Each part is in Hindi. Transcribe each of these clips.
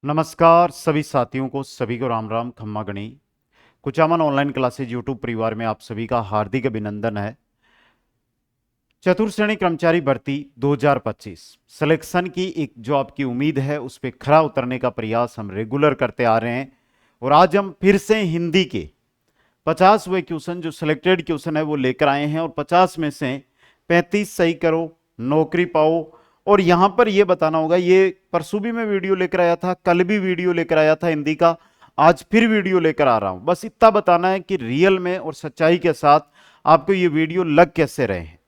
नमस्कार सभी साथियों को, सभी को राम राम खम्मा गणी। कुचामन ऑनलाइन क्लासेज यूट्यूब परिवार में आप सभी का हार्दिक अभिनंदन है। चतुर्थ श्रेणी कर्मचारी भर्ती 2025 सिलेक्शन की एक जो आपकी उम्मीद है उस पर खरा उतरने का प्रयास हम रेगुलर करते आ रहे हैं। और आज हम फिर से हिंदी के 50वें क्वेश्चन जो सिलेक्टेड क्वेश्चन है वो लेकर आए हैं और 50 में से 35 सही करो, नौकरी पाओ। और यहां पर यह बताना होगा, ये परसों भी मैं वीडियो लेकर आया था, कल भी वीडियो लेकर आया था हिंदी का, आज फिर वीडियो लेकर आ रहा हूं। बस इतना बताना है कि रियल में और सच्चाई के साथ आपको ये वीडियो लग कैसे रहे हैं।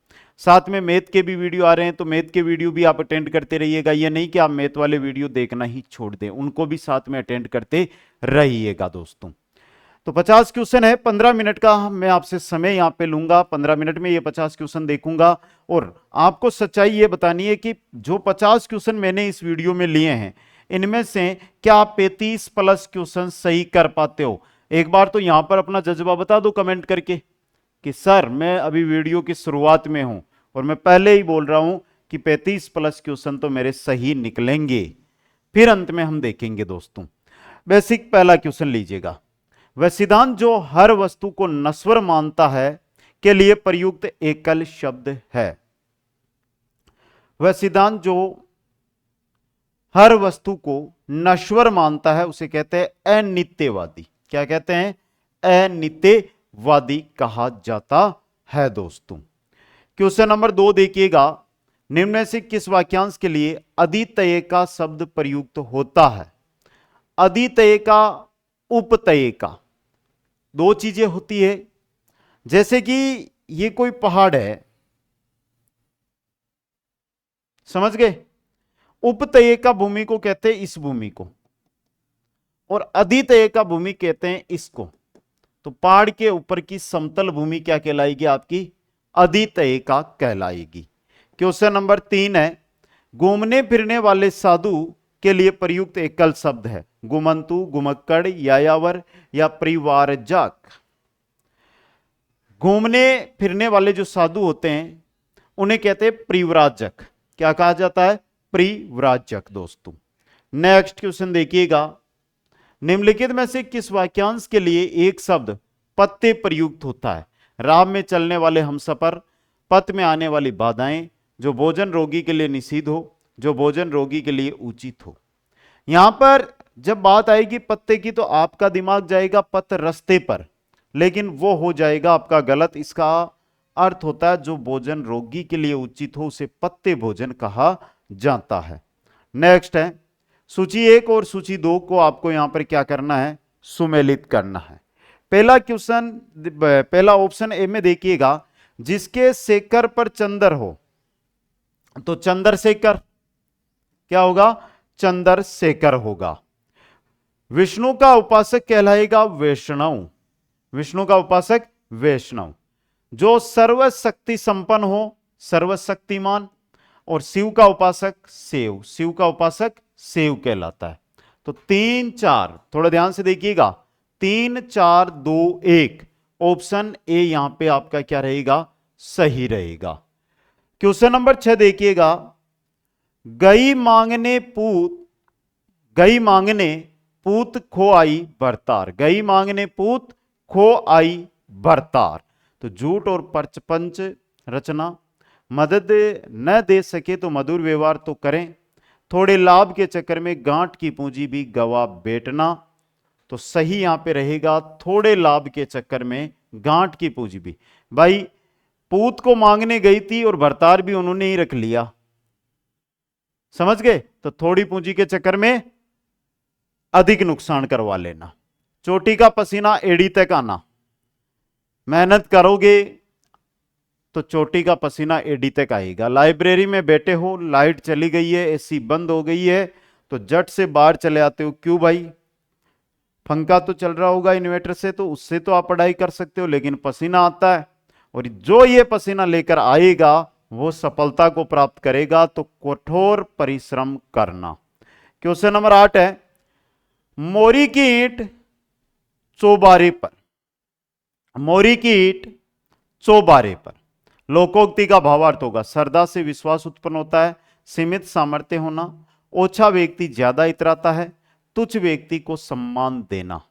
साथ में मैथ के भी वीडियो आ रहे हैं, तो मैथ के वीडियो भी आप अटेंड करते रहिएगा। ये नहीं कि आप मैथ वाले वीडियो देखना ही छोड़ दें, उनको भी साथ में अटेंड करते रहिएगा दोस्तों। तो 50 क्वेश्चन है, 15 मिनट का मैं आपसे समय यहां पे लूंगा। 15 मिनट में ये 50 क्वेश्चन देखूंगा और आपको सच्चाई ये बतानी है कि जो 50 क्वेश्चन मैंने इस वीडियो में लिए हैं इनमें से क्या आप 35 प्लस क्वेश्चन सही कर पाते हो। एक बार तो यहां पर अपना जज्बा बता दो कमेंट करके कि सर मैं अभी वीडियो की शुरुआत में हूं और मैं पहले ही बोल रहा हूं कि 35 प्लस क्वेश्चन तो मेरे सही निकलेंगे। फिर अंत में हम देखेंगे दोस्तों। बेसिक पहला क्वेश्चन लीजिएगा। वह सिद्धांत जो हर वस्तु को नश्वर मानता है के लिए प्रयुक्त एकल शब्द है। वह सिद्धांत जो हर वस्तु को नश्वर मानता है उसे कहते हैं अनित्यवादी। क्या कहते हैं? अनित्यवादी कहा जाता है दोस्तों। क्वेश्चन नंबर 2 देखिएगा। निम्न में से किस वाक्यांश के लिए अदितय का शब्द प्रयुक्त होता है? अदितय का, उपतय का, दो चीजें होती है। जैसे कि ये कोई पहाड़ है, समझ गए? उपतय का भूमि को कहते हैं इस भूमि को, और अदितय का भूमि कहते हैं इसको। तो पहाड़ के ऊपर की समतल भूमि क्या कहलाएगी? आपकी अदितय का कहलाएगी। क्वेश्चन नंबर 3 है। घूमने फिरने वाले साधु के लिए प्रयुक्त एकल शब्द है। गुमंतु, गुमक्कड़, यायावर या परिवारजक। घूमने फिरने वाले जो साधु होते हैं उन्हें कहते हैं परिव्राजक। क्या कहा जाता है? परिव्राजक दोस्तों। नेक्स्ट क्वेश्चन देखिएगा। निम्नलिखित में से किस वाक्यांश के लिए एक शब्द पत्ते प्रयुक्त होता है? राह में चलने वाले हमसफर, पथ में आने वाली बाधाएं, जो भोजन रोगी के लिए निषिद्ध हो, जो भोजन रोगी के लिए उचित हो। यहां पर जब बात आएगी पत्ते की तो आपका दिमाग जाएगा पथ रास्ते पर, लेकिन वो हो जाएगा आपका गलत। इसका अर्थ होता है जो भोजन रोगी के लिए उचित हो उसे पत्ते भोजन कहा जाता है। नेक्स्ट है सूची 1 और सूची 2 को आपको यहां पर क्या करना है? सुमेलित करना है। पहला क्वेश्चन, पहला ऑप्शन ए में देखिएगा। जिसके शेखर पर चंद्र हो तो चंद्रशेखर क्या होगा? चंद्रशेखर होगा। विष्णु का उपासक कहलाएगा वैष्णव। विष्णु का उपासक वैष्णव। जो सर्वशक्ति संपन्न हो, सर्वशक्तिमान। और शिव का उपासक शिव, शिव का उपासक शिव कहलाता है। तो 3 4 थोड़ा ध्यान से देखिएगा। 3 4 2 1 ऑप्शन ए यहां पे आपका क्या रहेगा? सही रहेगा। क्वेश्चन नंबर 6 देखिएगा। गई मांगने पूत, गई मांगने पूत खो आई बरतार। गई मांगने पूत खो आई बरतार। तो झूठ और परचपंच रचना। मदद न दे सके तो मधुर व्यवहार तो करें। थोड़े लाभ के चक्कर में गांठ की पूंजी भी गवा बैठना। तो सही यहां पे रहेगा थोड़े लाभ के चक्कर में गांठ की पूंजी भी। भाई पूत को मांगने गई थी और भरतार भी उन्होंने ही रख लिया, समझ गए? तो थोड़ी पूंजी के चक्कर में अधिक नुकसान करवा लेना। चोटी का पसीना एड़ी तक आना। मेहनत करोगे तो चोटी का पसीना एड़ी तक आएगा। लाइब्रेरी में बैठे हो, लाइट चली गई है, एसी बंद हो गई है, तो जट से बाहर चले आते हो। क्यों भाई? पंखा तो चल रहा होगा इन्वर्टर से, तो उससे तो आप पढ़ाई कर सकते हो, लेकिन पसीना आता है और जो ये पसीना लेकर आएगा वो सफलता को प्राप्त करेगा। तो कठोर परिश्रम करना। क्वेश्चन नंबर 8 है। मोरी की ईंट चौबारे पर, मोरी की ईंट चौबारे पर। लोकोक्ति का भावार्थ होगा श्रद्धा से विश्वास उत्पन्न होता है, सीमित सामर्थ्य होना, ओछा व्यक्ति ज्यादा इतराता है, तुच्छ व्यक्ति को सम्मान देना।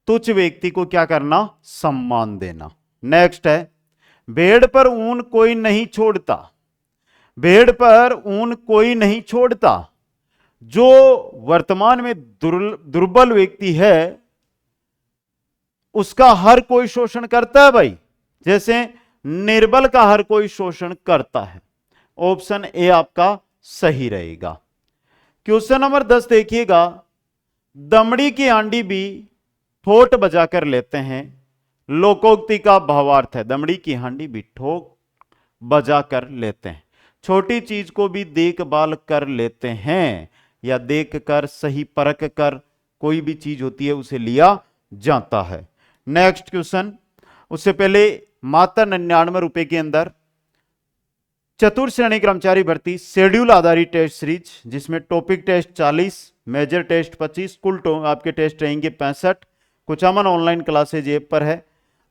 तुच्छ व्यक्ति को क्या करना? सम्मान देना। नेक्स्ट है, भेड़ पर ऊन कोई नहीं छोड़ता। भेड़ पर ऊन कोई नहीं छोड़ता। जो वर्तमान में दुर्बल व्यक्ति है उसका हर कोई शोषण करता है भाई, जैसे निर्बल का हर कोई शोषण करता है। ऑप्शन ए आपका सही रहेगा। क्वेश्चन नंबर 10 देखिएगा, दमड़ी की आंडी भी ठोट बजाकर लेते हैं, लोकोक्ति का भावार्थ है। दमड़ी की हांडी भी ठोक बजा कर लेते हैं, छोटी चीज को भी देखभाल कर लेते हैं, या देख कर सही परख कर कोई भी चीज होती है उसे लिया जाता है। नेक्स्ट क्वेश्चन, उससे पहले मात्र 99 रुपए के अंदर चतुर्थ श्रेणी कर्मचारी भर्ती शेड्यूल आधारित टेस्ट सीरीज, जिसमें टॉपिक टेस्ट 40, मेजर टेस्ट 25, कुल आपके टेस्ट रहेंगे 65। कुचामन ऑनलाइन क्लासेज ऐप पर है।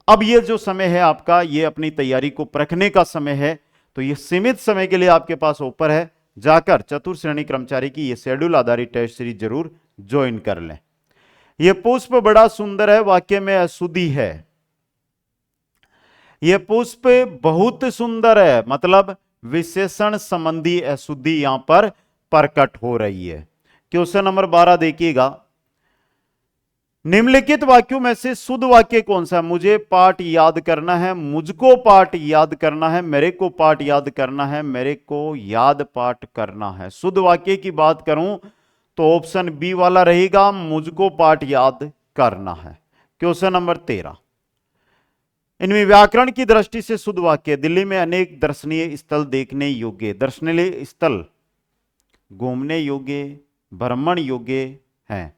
अब ये जो समय है आपका, ये अपनी तैयारी को परखने का समय है, तो ये सीमित समय के लिए आपके पास ऑफर है, जाकर चतुर्थ श्रेणी कर्मचारी की ये शेड्यूल आधारित टेस्ट सीरीज जरूर ज्वाइन कर लें। ये पुष्प बड़ा सुंदर है, वाक्य में अशुद्धि है। यह पुष्प बहुत सुंदर है, मतलब विशेषण संबंधी अशुद्धि यहां पर प्रकट हो रही है। क्वेश्चन नंबर 12 देखिएगा, निम्नलिखित वाक्यों में से शुद्ध वाक्य कौन सा है? मुझे पाठ याद करना है, मुझको पाठ याद करना है, मेरे को पाठ याद करना है, मेरे को याद पाठ करना है। शुद्ध वाक्य की बात करूं तो ऑप्शन बी वाला रहेगा, मुझको पाठ याद करना है। क्वेश्चन नंबर 13, इनमें व्याकरण की दृष्टि से शुद्ध वाक्य, दिल्ली में अनेक दर्शनीय स्थल देखने योग्य। दर्शनीय स्थल घूमने योग्य, भ्रमण योग्य हैं।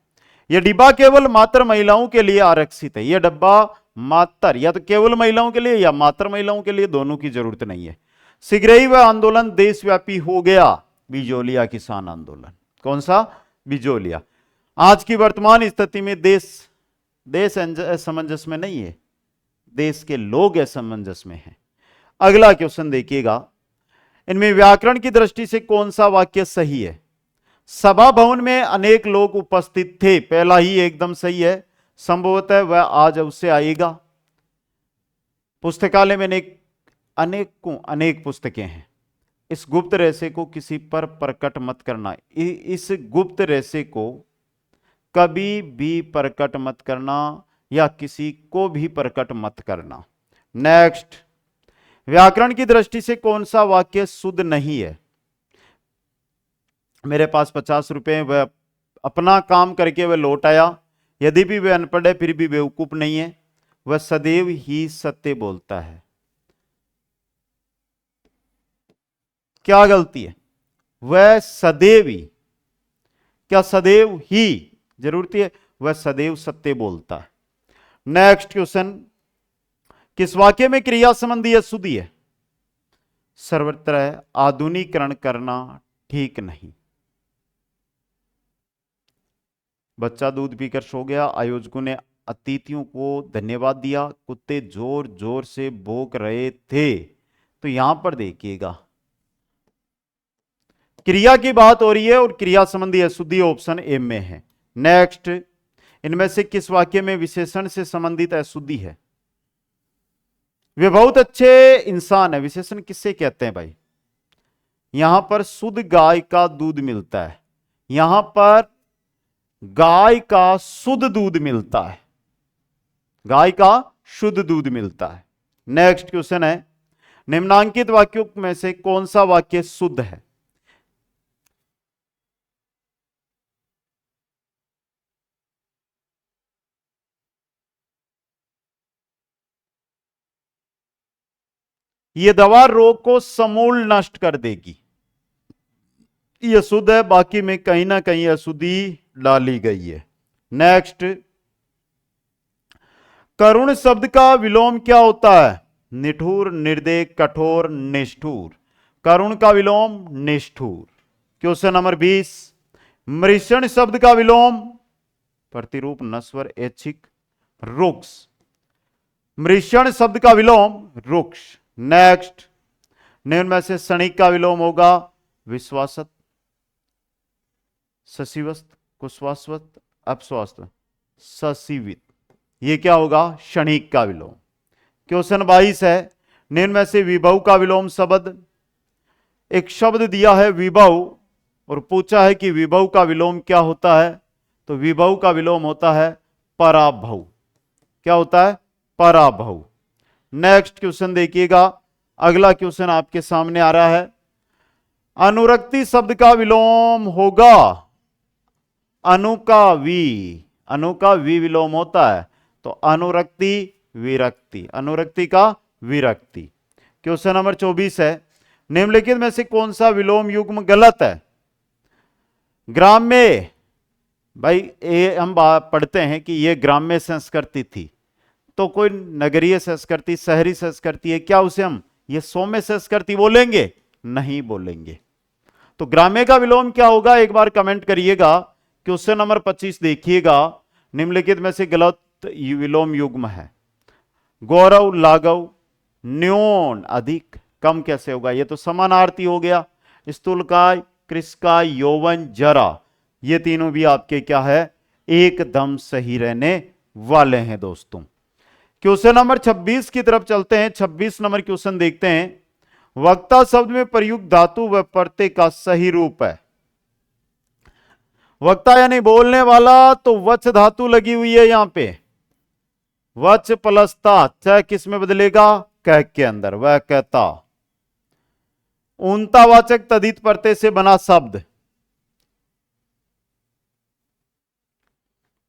यह डिब्बा केवल मात्र महिलाओं के लिए आरक्षित है। यह डब्बा मात्र या तो केवल महिलाओं के लिए या मात्र महिलाओं के लिए, दोनों की जरूरत नहीं है। शीघ्र ही वह आंदोलन देशव्यापी हो गया, बिजोलिया किसान आंदोलन। कौन सा? बिजोलिया। आज की वर्तमान स्थिति में देश असमंजस में नहीं है, देश के लोग असमंजस में हैं। अगला क्वेश्चन देखिएगा, इनमें व्याकरण की दृष्टि से कौन सा वाक्य सही है? सभा भवन में अनेक लोग उपस्थित थे, पहला ही एकदम सही है, संभवतः वह आज उससे आएगा। पुस्तकालय में अनेक पुस्तकें हैं। इस गुप्त रहस्य को किसी पर प्रकट मत करना। इस गुप्त रहस्य को कभी भी प्रकट मत करना, या किसी को भी प्रकट मत करना। नेक्स्ट, व्याकरण की दृष्टि से कौन सा वाक्य शुद्ध नहीं है? मेरे पास 50 रुपए, वह अपना काम करके वह लौट आया, यदि भी वह अनपढ़ है फिर भी बेवकूफ नहीं है, वह सदैव ही सत्य बोलता है। क्या गलती है? वह सदैव ही, क्या सदैव ही जरूरती है? वह सदैव सत्य बोलता है। नेक्स्ट क्वेश्चन, किस वाक्य में क्रिया संबंधी अशुद्धि है? सर्वत्र आधुनिकीकरण करना ठीक नहीं। बच्चा दूध पीकर सो गया, आयोजकों ने अतिथियों को धन्यवाद दिया, कुत्ते जोर जोर से भौंक रहे थे। तो यहां पर देखिएगा, क्रिया की बात हो रही है और क्रिया संबंधी अशुद्धि ऑप्शन ए में है। नेक्स्ट, इनमें से किस वाक्य में विशेषण से संबंधित अशुद्धि है? वे बहुत अच्छे इंसान है, विशेषण किससे कहते हैं भाई? यहां पर शुद्ध गाय का दूध मिलता है, यहां पर गाय का शुद्ध दूध मिलता है, गाय का शुद्ध दूध मिलता है। नेक्स्ट क्वेश्चन है, निम्नांकित वाक्यों में से कौन सा वाक्य शुद्ध है? यह दवा रोग को समूल नष्ट कर देगी, यह शुद्ध है, बाकी में कहीं ना कहीं अशुद्धि डाली गई है। नेक्स्ट, करुण शब्द का विलोम क्या होता है? निठुर, निर्दय, कठोर, निष्ठुर। करुण का विलोम निष्ठुर। क्वेश्चन नंबर 20, मृषण शब्द का विलोम प्रतिरूप, नश्वर, ऐच्छिक, रुक्ष। मृषण शब्द का विलोम रुक्ष। नेक्स्ट, निम्न में से क्षणिक का विलोम होगा विश्वासत। ससीवस्त, कुश्वास्वत, अपस्वास्त, ससीवित। ये क्या होगा? क्षणिक का विलोम। क्वेश्चन 22 है, निम्न में से विभव का विलोम शब्द। एक शब्द दिया है विभव और पूछा है कि विभव का विलोम क्या होता है, तो विभव का विलोम होता है पराभव। क्या होता है? पराभव। नेक्स्ट क्वेश्चन देखिएगा, अगला क्वेश्चन आपके सामने आ रहा है, अनुरक्ति शब्द का विलोम होगा अनु का वी। अनु का वी विलोम होता है, तो अनुरक्ति विरक्ति, अनुरक्ति का विरक्ति। क्वेश्चन नंबर 24 है, निम्नलिखित में से कौन सा विलोम युग्म गलत है? ग्राम्य, भाई ये हम पढ़ते हैं कि ये ग्राम्य संस्कृति थी, तो कोई नगरीय संस्कृति, शहरी संस्कृति है, क्या उसे हम ये सौम्य संस्कृति बोलेंगे? नहीं बोलेंगे। तो ग्राम्य का विलोम क्या होगा, एक बार कमेंट करिएगा। क्वेश्चन नंबर 25 देखिएगा, निम्नलिखित में से गलत विलोम युग्म है। गौरव, लाघव, न्यून, अधिक, कम कैसे होगा? ये तो समानार्थी हो गया। स्थूलकाय, कृशकाय, यौवन, जरा, ये तीनों भी आपके क्या है? एकदम सही रहने वाले हैं दोस्तों। क्वेश्चन नंबर 26 की तरफ चलते हैं। 26 नंबर क्वेश्चन देखते हैं, वक्ता शब्द में प्रयुक्त धातु व प्रत्यय का सही रूप है। वक्ता यानी बोलने वाला, तो वच धातु लगी हुई है यहां पे, वच प्लस ता, च किस में बदलेगा? कह के अंदर, वह कहता। ऊंतावाचक तदित प्रत्यय से बना शब्द,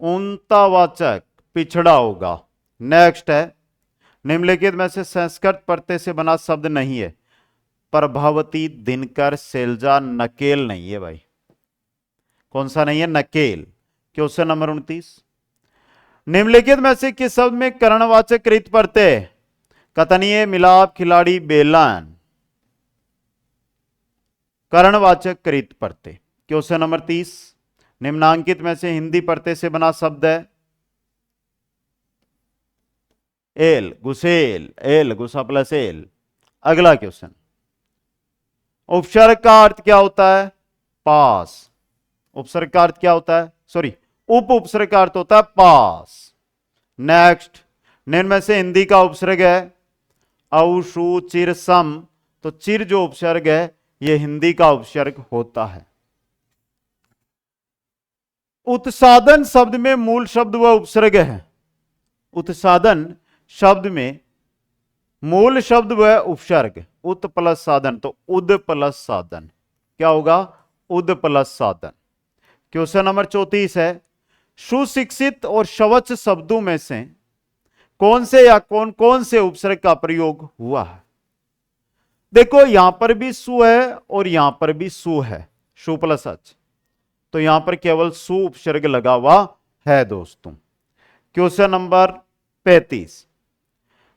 ऊंतावाचक पिछड़ा होगा। नेक्स्ट है, निम्नलिखित में से संस्कृत प्रत्यय से बना शब्द नहीं है। प्रभावती, दिनकर, शैलजा, नकेल नहीं है भाई। कौन सा नहीं है? नकेल। क्वेश्चन नंबर 29, निम्नलिखित में से किस शब्द में कर्णवाचक कृत प्रत्यय? कथनीय, मिलाप, खिलाड़ी, बेलन, कर्णवाचक कृत प्रत्यय। क्वेश्चन नंबर 30, निम्नांकित में से हिंदी प्रत्यय से बना शब्द है। एल, गुसेल, एल गुस्सा प्लस एल। अगला क्वेश्चन, उपसर्ग का अर्थ क्या होता है? पास। उपसर्ग का अर्थ क्या होता है? सॉरी, उप उपसर्ग का अर्थ होता है पास। नेक्स्ट, निम्न में से हिंदी का उपसर्ग है औ, शु, चिर, सम, तो चिर जो उपसर्ग है यह हिंदी का उपसर्ग होता है। उत्सादन शब्द में मूल शब्द व उपसर्ग है। उत्सादन शब्द में मूल शब्द व उपसर्ग, उत प्लस साधन, तो उद प्लस साधन। क्या होगा? उद प्लस साधन। क्वेश्चन नंबर 34 है, सुशिक्षित और शवच शब्दों में से कौन से या कौन कौन से उपसर्ग का प्रयोग हुआ है? देखो यहां पर भी सु है और यहां पर भी सु है, सु प्लस अच, तो यहां पर केवल सु उपसर्ग लगा हुआ है दोस्तों। क्वेश्चन नंबर 35,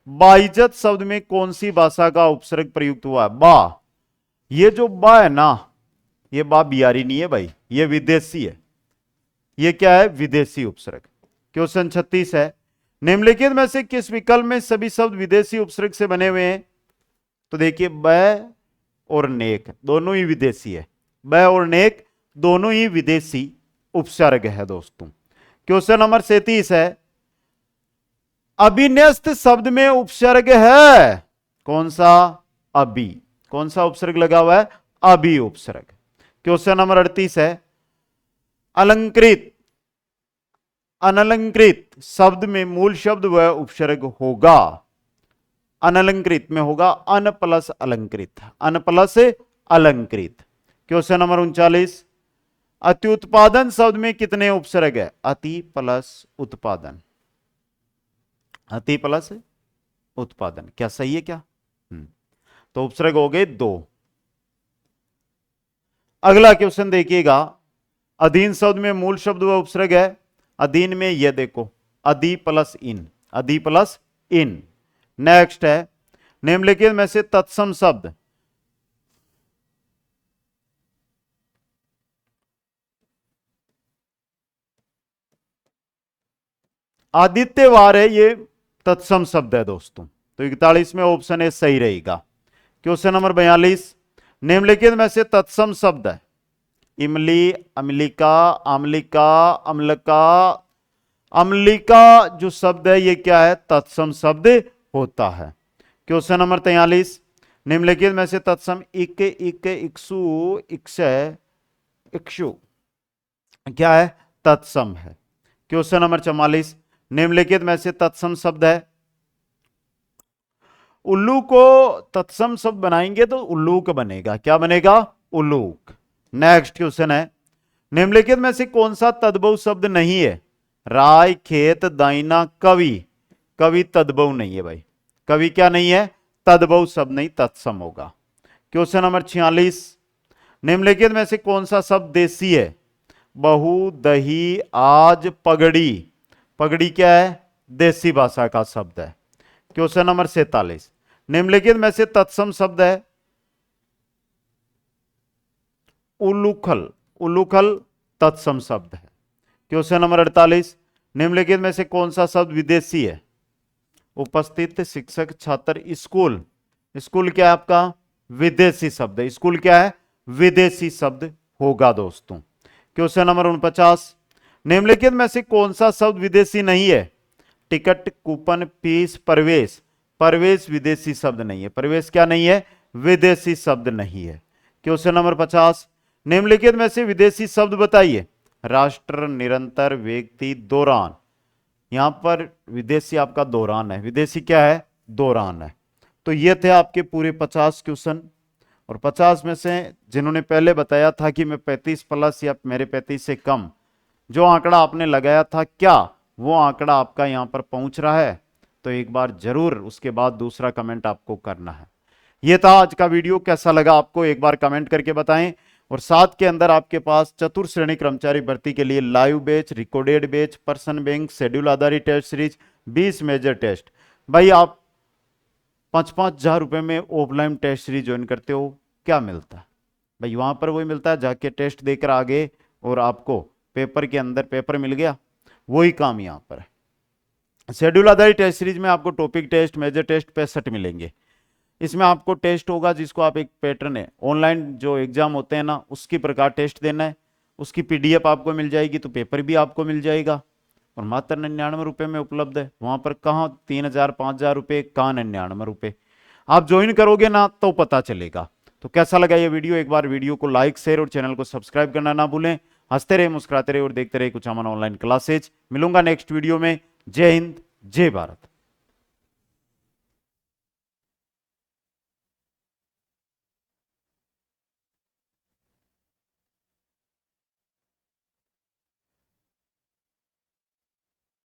बाइज्जत शब्द में कौन सी भाषा का उपसर्ग प्रयुक्त हुआ है? बा। ये जो बा है ना, ये बा बिहारी नहीं है भाई, ये विदेशी है। ये क्या है? विदेशी उपसर्ग। क्वेश्चन 36 है, निम्नलिखित में से किस विकल्प में सभी शब्द विदेशी उपसर्ग से बने हुए हैं? तो देखिए, ब और नेक दोनों ही विदेशी है। ब और नेक दोनों ही विदेशी उपसर्ग है दोस्तों। क्वेश्चन नंबर 37 है, अभिन्यस्त शब्द में उपसर्ग है कौन सा? अभी। कौन सा उपसर्ग लगा हुआ है? अभी उपसर्ग। क्वेश्चन नंबर 38 है, अलंकृत अनलंकृत शब्द में मूल शब्द व उपसर्ग होगा। अनलंकृत में होगा अन प्लस अलंकृत, अन प्लस अलंकृत। क्वेश्चन नंबर 39, अति उत्पादन शब्द में कितने उपसर्ग है? अति प्लस उत्पादन, अति प्लस उत्पादन। क्या सही है क्या? तो उपसर्ग हो गए 2। अगला क्वेश्चन देखिएगा, अधीन शब्द में मूल शब्द व उपसर्ग है। अधीन में यह देखो, अधि प्लस इन, अधि प्लस इन। नेक्स्ट है, निम्नलिखित में से तत्सम शब्द आदित्यवार है, ये तत्सम शब्द है दोस्तों, तो 41 में ऑप्शन ए सही रहेगा। क्वेश्चन नंबर 42, निम्नलिखित में से तत्सम शब्द है इमली, अम्लिका, आम्लिका, अम्लका, अम्लिका जो शब्द है ये क्या है? तत्सम शब्द होता है। क्वेश्चन नंबर 43, निम्नलिखित में से तत्सम इक, इक, इक्सु, इक्षय, इक्षु क्या है? तत्सम है। क्वेश्चन नंबर 44, निम्नलिखित में से तत्सम शब्द है। उल्लू को तत्सम शब्द बनाएंगे तो उल्लूक बनेगा। क्या बनेगा? उल्लूक। नेक्स्ट क्वेश्चन है, निम्नलिखित में से कौन सा तद्भव शब्द नहीं है? राय, खेत, दाइना, कवि। कवि तद्भव नहीं है भाई। कवि क्या नहीं है? तद्भव शब्द नहीं, तत्सम होगा। क्वेश्चन नंबर 46, निम्नलिखित में से कौन सा शब्द देसी है? बहु, दही, आज, पगड़ी। पगड़ी क्या है? देसी भाषा का शब्द है। क्वेश्चन नंबर 47, निम्नलिखित में से तत्सम शब्द है। उल्लूखल। उल्लूखल तत्सम शब्द है। क्वेश्चन नंबर 48, निम्नलिखित में से कौन सा शब्द विदेशी है? उपस्थित, शिक्षक, छात्र, स्कूल। स्कूल क्या है आपका? विदेशी शब्द है। स्कूल क्या है? विदेशी शब्द होगा दोस्तों। क्वेश्चन नंबर 49, निम्नलिखित में से कौन सा शब्द विदेशी नहीं है? टिकट, कूपन, फीस, प्रवेश। प्रवेश विदेशी शब्द नहीं है। प्रवेश क्या नहीं है? विदेशी शब्द नहीं है। क्वेश्चन नंबर 50, निम्नलिखित में से विदेशी शब्द बताइए। राष्ट्र, निरंतर, व्यक्ति, दौरान। यहां पर विदेशी आपका दौरान है। विदेशी क्या है? दौरान है। तो ये थे आपके पूरे 50 क्वेश्चन। और 50 में से जिन्होंने पहले बताया था कि मैं 35 प्लस या मेरे 35 से कम जो आंकड़ा आपने लगाया था, क्या वो आंकड़ा आपका यहां पर पहुंच रहा है? तो एक बार जरूर उसके बाद दूसरा कमेंट आपको करना है। यह था आज का वीडियो। कैसा लगा आपको एक बार कमेंट करके बताएं। और साथ के अंदर आपके पास चतुर्थ श्रेणी कर्मचारी भर्ती के लिए live batch, recorded batch, person bank, schedule आधारित टेस्ट सीरीज, 20 मेजर टेस्ट। भाई आप 5-5 हजार रुपए में ऑफलाइन टेस्ट सीरीज ज्वाइन करते हो, क्या मिलता है भाई? वहां पर वही मिलता है, जाके टेस्ट देकर आगे और आपको पेपर के अंदर पेपर मिल गया। वही काम यहां पर है। शेड्यूल आधारित टेस्ट सीरीज में आपको टॉपिक टेस्ट, मेजर टेस्ट 65 मिलेंगे। इसमें आपको टेस्ट होगा जिसको आप एक पैटर्न है, ऑनलाइन जो एग्जाम होते हैं ना उसकी प्रकार टेस्ट देना है। उसकी पीडीएफ आपको मिल जाएगी, तो पेपर भी आपको मिल जाएगा। और मात्र 99 रुपये में उपलब्ध है। वहां पर कहाँ 3000 5000 रुपये, कहाँ 99 रुपये। आप ज्वाइन करोगे ना तो पता चलेगा। तो कैसा लगा ये वीडियो? एक बार वीडियो को लाइक, शेयर और चैनल को सब्सक्राइब करना ना भूलें। हंसते रहे, मुस्कुराते रहे और देखते रहे कुछ अमन ऑनलाइन क्लासेज। मिलूंगा नेक्स्ट वीडियो में। जय हिंद, जय भारत।